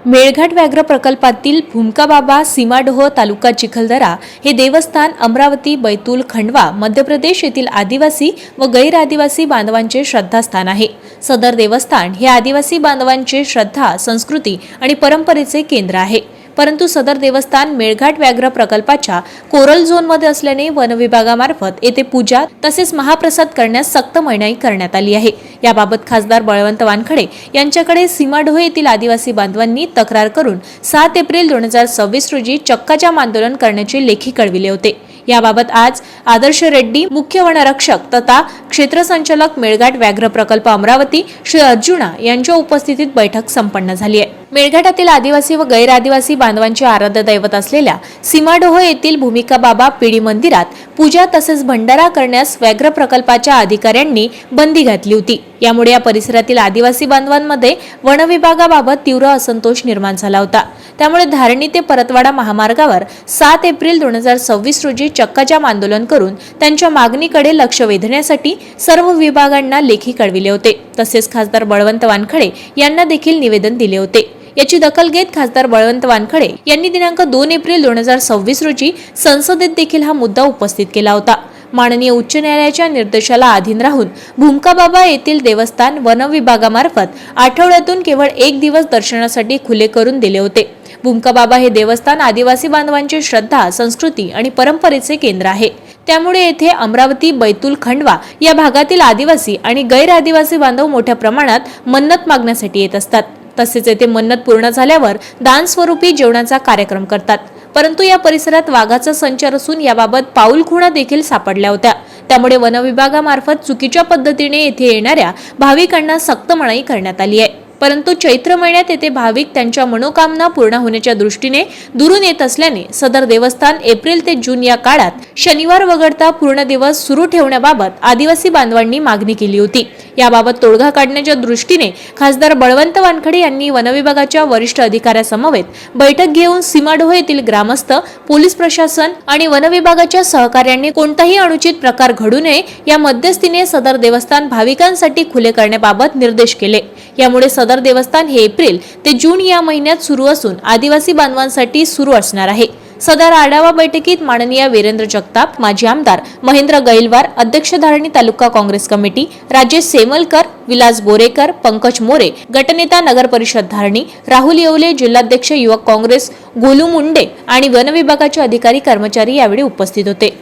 मेळघाट व्याघ्र प्रकल्पातील भूमकाबाबा सीमाडोह तालुका चिखलदरा हे देवस्थान अमरावती, बैतूल, खंडवा, मध्य प्रदेश येथील आदिवासी व गैर आदिवासी बांधवांचे श्रद्धास्थान आहे। सदर देवस्थान हे आदिवासी बांधवांचे श्रद्धा, संस्कृती आणि परंपरेचे केंद्र आहे। परंतु सदर देवस्थान मेळघाट व्याघ्र प्रकल्पाच्या कोरल झोनमध्ये असल्याने वन विभागामार्फत येथे पूजा तसेच महाप्रसाद करण्यास सक्त मनाई करण्यात आली आहे। याबाबत खासदार बळवंत वानखडे यांच्याकडे सीमाडोह येथील आदिवासी बांधवांनी तक्रार करून 7 एप्रिल 2026 रोजी चक्काजाम आंदोलन करण्याचे लेखी कळविले होते। याबाबत आज आदर्श रेड्डी, मुख्य वनरक्षक तथा क्षेत्रसंचालक मेळघाट व्याघ्र प्रकल्प अमरावती श्री अर्जुना यांच्या उपस्थितीत बैठक संपन्न झाली आहे। मेळघाटातील आदिवासी व गैर आदिवासी बांधवांचे आराध्य दैवत असलेल्या सीमाडोह येथील भूमिकाबाबा पिढी मंदिरात पूजा तसेच भंडारा करण्यास व्याघ्र प्रकल्पाच्या अधिकाऱ्यांनी बंदी घातली होती। यामुळे या परिसरातील आदिवासी बांधवांमध्ये वन विभागाबाबत तीव्र असंतोष निर्माण झाला होता। त्यामुळे धारणी ते परतवाडा महामार्गावर 7 एप्रिल 2026 रोजी चक्काजाम आंदोलन करून त्यांच्या मागणीकडे लक्ष वेधण्यासाठी सर्व विभागांना लेखी कळविले होते। तसेच खासदार बळवंत वानखडे यांना देखील निवेदन दिले होते। याची दखल घेत खासदार बळवंत वानखडे यांनी दिनांक 2 एप्रिल 2026 रोजी संसदेत देखील हा मुद्दा उपस्थित केला होता। माननीय उच्च न्यायालयाच्या निर्देशाला अधीन राहून भूमकाबाबा येथील देवस्थान वन विभागामार्फत आठवड्यातून केवळ 1 दिवस दर्शनासाठी खुले करून दिले होते। भूमकाबाबा हे देवस्थान आदिवासी बांधवांचे श्रद्धा, संस्कृती आणि परंपरेचे केंद्र आहे। त्यामुळे येथे अमरावती, बैतूल, खंडवा या भागातील आदिवासी आणि गैर आदिवासी बांधव मोठ्या प्रमाणात मन्नत मागण्यासाठी येत असतात। तसेच येथे मन्नत पूर्ण झाल्यावर दान स्वरूपी जेवणाचा कार्यक्रम करतात। परंतु या परिसरात वाघाचा संचार असून याबाबत पाऊलखुणा देखील सापडल्या होत्या। त्यामुळे वन विभागामार्फत चुकीच्या पद्धतीने येथे येणाऱ्या भाविकांना सक्त मनाई करण्यात आली आहे। परंतु चैत्र महिन्यात येथे भाविक त्यांच्या मनोकामना पूर्ण होण्याच्या दृष्टीने दुरून येत असल्याने सदर देवस्थान एप्रिल ते जून या काळात शनिवार वगळता पूर्ण दिवस सुरू ठेवण्याबाबत आदिवासी बांधवांनी मागणी केली होती। याबाबत तोडगा काढण्याच्या दृष्टीने खासदार बळवंत वानखडे यांनी वन विभागाच्या वरिष्ठ अधिकाऱ्यांसमवेत बैठक घेऊन सीमाडोह येथील ग्रामस्थ, पोलीस प्रशासन आणि वन विभागाच्या सहकार्याने कोणताही अनुचित प्रकार घडू नये या मध्यस्थीने सदर देवस्थान भाविकांसाठी खुले करण्याबाबत निर्देश केले। यामुळे सदर देवस्थान हे एप्रिल ते जून या महिन्यात सुरू असून आदिवासी बांधवांसाठी सुरू असणार आहे। सदर आढावा बैठकीत माननीय वीरेंद्र जगताप, माजी आमदार महेंद्र गैलवार, अध्यक्ष धारणी तालुका काँग्रेस कमिटी, राजेश सेमलकर, विलास बोरेकर, पंकज मोरे, गटनेता नगर परिषद धारणी, राहुल येवले, जिल्हाध्यक्ष युवक काँग्रेस गोलू मुंडे आणि वन विभागाचे अधिकारी कर्मचारी यावेळी उपस्थित होते।